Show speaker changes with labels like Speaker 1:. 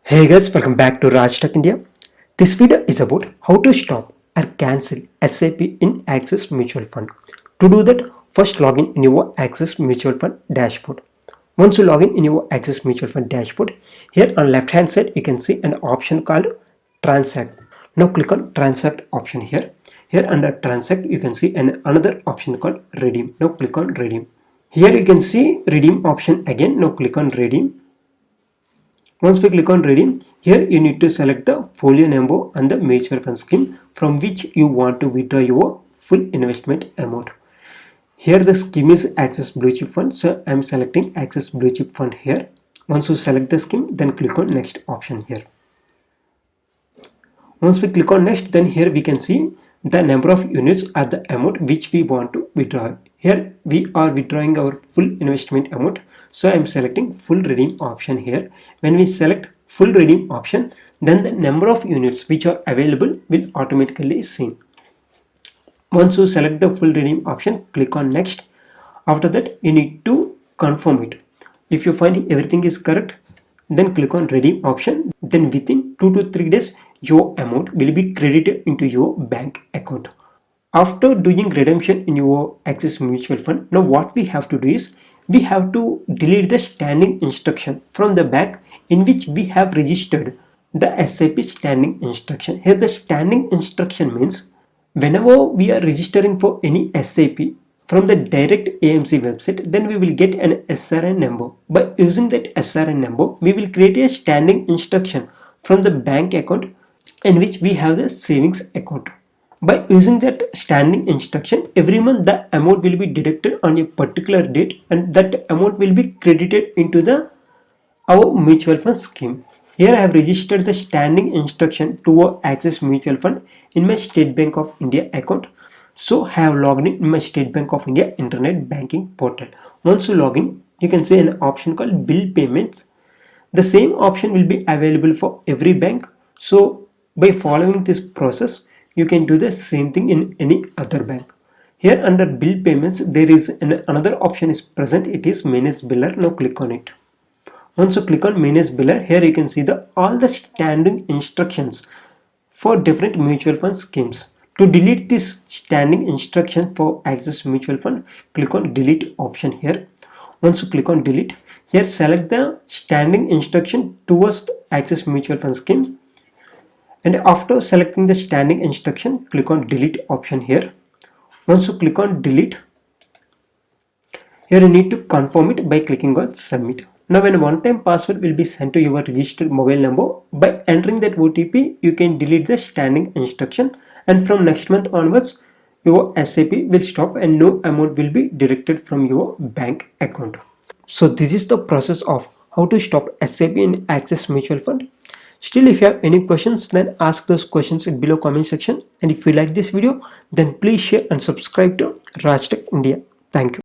Speaker 1: Hey guys, welcome back to Rajtech India. This video is about how to stop or cancel SIP in Axis Mutual Fund. To do that, first log in your Axis Mutual Fund dashboard. Once you log in your Axis Mutual Fund dashboard, here on left hand side you can see an option called Transact. Now click on Transact option here. Here under Transact you can see another option called Redeem. Now click on Redeem. Here you can see Redeem option again. Now click on Redeem. Once we click on redeem, here you need to select the folio number and the mutual fund scheme from which you want to withdraw your full investment amount. Here the scheme is Axis Blue Chip Fund, so I am selecting Axis Blue Chip Fund here. Once you select the scheme, then click on next option here. Once we click on next, then here we can see the number of units or the amount which we want to withdraw. Here we are withdrawing our full investment amount, so I am selecting full redeem option here. When we select full redeem option, then the number of units which are available will automatically seen. Once you select the full redeem option, click on next. After that you need to confirm it. If you find everything is correct, then click on redeem option. Then within 2 to 3 days your amount will be credited into your bank account. After doing redemption in your Axis Mutual Fund, now what we have to do is we have to delete the standing instruction from the bank in which we have registered the SIP standing instruction. Here the standing instruction means whenever we are registering for any SIP from the direct AMC website, then we will get an SRN number. By using that SRN number, we will create a standing instruction from the bank account in which we have the savings account. By using that standing instruction, every month the amount will be deducted on a particular date and that amount will be credited into our mutual fund scheme. Here I have registered the standing instruction to our Axis Mutual Fund in my State Bank of India account. So I have logged in my State Bank of India internet banking portal. Once you log in, you can see an option called bill payments. The same option will be available for every bank. So by following this process, you can do the same thing in any other bank. Here under bill payments, there is another option is present. It is manage biller. Now click on it. Once you click on manage biller, here you can see all the standing instructions for different mutual fund schemes. To delete this standing instruction for Axis Mutual Fund, click on delete option here. Once you click on delete, here select the standing instruction towards the Axis Mutual Fund scheme. And after selecting the standing instruction, click on delete option here. Once you click on delete, here you need to confirm it by clicking on submit. Now when a one-time password will be sent to your registered mobile number, by entering that OTP, you can delete the standing instruction, and from next month onwards, your SIP will stop and no amount will be deducted from your bank account. So this is the process of how to stop SIP in Axis Mutual Fund. Still, if you have any questions, then ask those questions in below comment section. And if you like this video, then please share and subscribe to Rajtech India. Thank you.